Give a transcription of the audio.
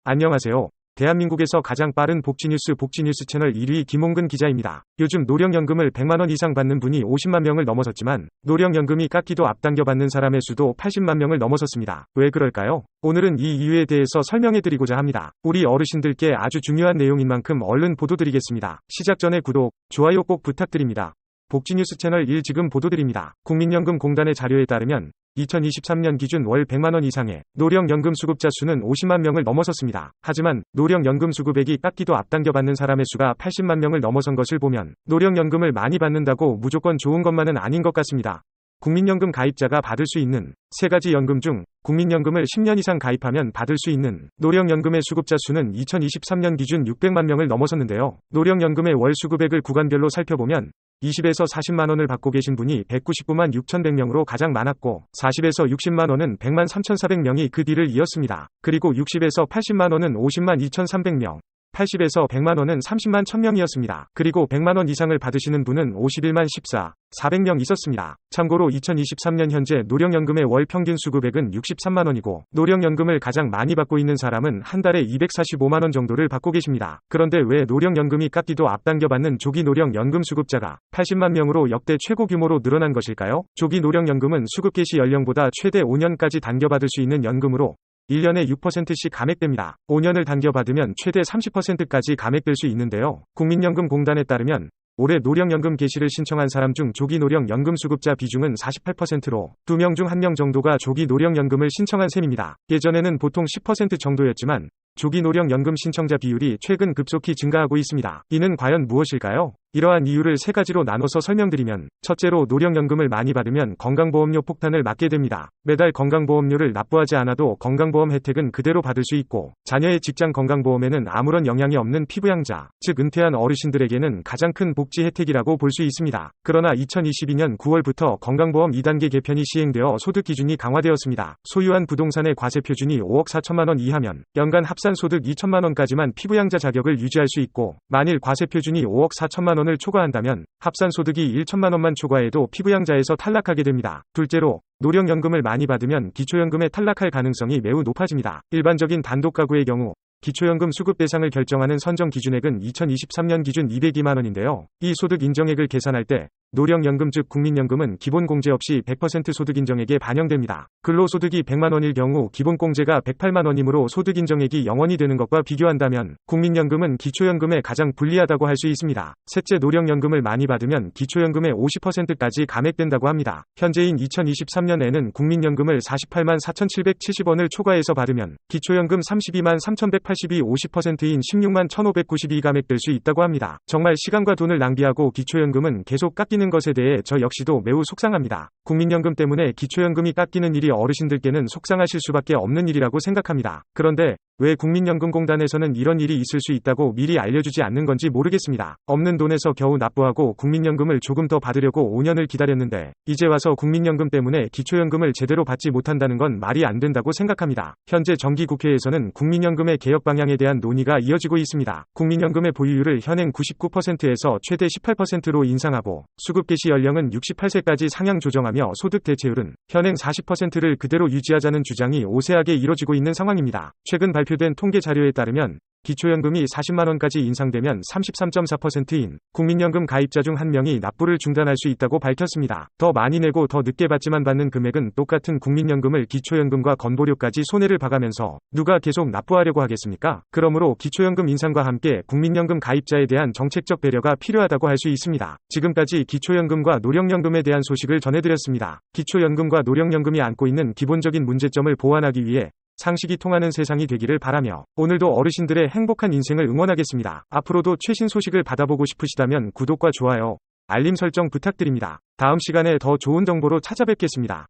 안녕하세요. 대한민국에서 가장 빠른 복지뉴스 채널 1위 김홍근 기자입니다. 요즘 노령연금을 100만원 이상 받는 분이 50만 명을 넘어섰지만 노령연금이 깎기도 앞당겨 받는 사람의 수도 80만 명을 넘어섰습니다. 왜 그럴까요? 오늘은 이 이유에 대해서 설명해드리고자 합니다. 우리 어르신들께 아주 중요한 내용인 만큼 얼른 보도드리겠습니다. 시작 전에 구독, 좋아요 꼭 부탁드립니다. 복지뉴스 채널 1 지금 보도드립니다. 국민연금공단의 자료에 따르면 2023년 기준 월 100만원 이상의 노령연금 수급자 수는 50만 명을 넘어섰습니다. 하지만 노령연금 수급액이 깎기도 앞당겨 받는 사람의 수가 80만 명을 넘어선 것을 보면 노령연금을 많이 받는다고 무조건 좋은 것만은 아닌 것 같습니다. 국민연금 가입자가 받을 수 있는 세 가지 연금 중 국민연금을 10년 이상 가입하면 받을 수 있는 노령연금의 수급자 수는 2023년 기준 600만 명을 넘어섰는데요. 노령연금의 월 수급액을 구간별로 살펴보면 20에서 40만원을 받고 계신 분이 199만 6,100명으로 가장 많았고 40에서 60만원은 100만 3,400명이 그 뒤를 이었습니다. 그리고 60에서 80만원은 50만 2,300명, 80에서 100만원은 30만 1000명이었습니다. 그리고 100만원 이상을 받으시는 분은 51만 400명 있었습니다. 참고로 2023년 현재 노령연금의 월 평균 수급액은 63만원이고 노령연금을 가장 많이 받고 있는 사람은 한 달에 245만원 정도를 받고 계십니다. 그런데 왜 노령연금이 깎기도 앞당겨 받는 조기 노령연금 수급자가 80만 명으로 역대 최고 규모로 늘어난 것일까요? 조기 노령연금은 수급 개시 연령보다 최대 5년까지 당겨받을 수 있는 연금으로 1년에 6%씩 감액됩니다. 5년을 당겨받으면 최대 30%까지 감액될 수 있는데요. 국민연금공단에 따르면 올해 노령연금 개시를 신청한 사람 중 조기 노령연금 수급자 비중은 48%로 2명 중 1명 정도가 조기 노령연금을 신청한 셈입니다. 예전에는 보통 10% 정도였지만 조기 노령연금 신청자 비율이 최근 급속히 증가하고 있습니다. 이는 과연 무엇일까요? 이러한 이유를 세 가지로 나눠서 설명드리면 첫째로 노령연금을 많이 받으면 건강보험료 폭탄을 맞게 됩니다. 매달 건강보험료를 납부하지 않아도 건강보험 혜택은 그대로 받을 수 있고 자녀의 직장 건강보험에는 아무런 영향이 없는 피부양자, 즉 은퇴한 어르신들에게는 가장 큰 복지 혜택이라고 볼 수 있습니다. 그러나 2022년 9월부터 건강보험 2단계 개편이 시행되어 소득 기준이 강화되었습니다. 소유한 부동산의 과세 표준이 5억 4천만원 이하면 연간 합산 소득 2천만원까지만 피부양자 자격을 유지할 수 있고 만일 과세 표준이 5억 4천만원 을 초과한다면 합산 소득이 1천만원만 초과해도 피부양자에서 탈락하게 됩니다. 둘째로 노령연금을 많이 받으면 기초연금에 탈락할 가능성이 매우 높아집니다. 일반적인 단독 가구의 경우 기초연금 수급 대상을 결정하는 선정 기준액은 2023년 기준 202만원인데요. 이 소득 인정액을 계산할 때 노령연금 즉 국민연금은 기본공제 없이 100% 소득인정액에 반영됩니다. 근로소득이 100만원일 경우 기본공제가 108만원이므로 소득인정액이 0원이 되는 것과 비교한다면 국민연금은 기초연금에 가장 불리하다고 할 수 있습니다. 셋째, 노령연금을 많이 받으면 기초연금의 50%까지 감액된다고 합니다. 현재인 2023년에는 국민연금을 48만 4,770원을 초과해서 받으면 기초연금 32만 3,182 50%인 16만 1,592 감액될 수 있다고 합니다. 정말 시간과 돈을 낭비하고 기초연금은 계속 깎이는 것에 대해 저 역시도 매우 속상합니다. 국민연금 때문에 기초연금이 깎이는 일이 어르신들께는 속상하실 수밖에 없는 일이라고 생각합니다. 그런데 왜 국민연금공단에서는 이런 일이 있을 수 있다고 미리 알려주지 않는 건지 모르겠습니다. 없는 돈에서 겨우 납부하고 국민연금을 조금 더 받으려고 5년을 기다렸는데 이제 와서 국민연금 때문에 기초연금을 제대로 받지 못한다는 건 말이 안 된다고 생각합니다. 현재 정기국회에서는 국민연금의 개혁 방향에 대한 논의가 이어지고 있습니다. 국민연금의 보유율을 현행 99%에서 최대 18%로 인상하고 수급 개시 연령은 68세까지 상향 조정하며 소득 대체율은 현행 40%를 그대로 유지하자는 주장이 오세하게 이뤄지고 있는 상황입니다. 최근 발표된 통계 자료에 따르면 기초연금이 40만원까지 인상되면 33.4%인 국민연금 가입자 중 1명이 납부를 중단할 수 있다고 밝혔습니다. 더 많이 내고 더 늦게 받지만 받는 금액은 똑같은 국민연금을 기초연금과 건보료까지 손해를 봐가면서 누가 계속 납부하려고 하겠습니까? 그러므로 기초연금 인상과 함께 국민연금 가입자에 대한 정책적 배려가 필요하다고 할 수 있습니다. 지금까지 기초연금과 노령연금에 대한 소식을 전해드렸습니다. 기초연금과 노령연금이 안고 있는 기본적인 문제점을 보완하기 위해 상식이 통하는 세상이 되기를 바라며 오늘도 어르신들의 행복한 인생을 응원하겠습니다. 앞으로도 최신 소식을 받아보고 싶으시다면 구독과 좋아요, 알림 설정 부탁드립니다. 다음 시간에 더 좋은 정보로 찾아뵙겠습니다.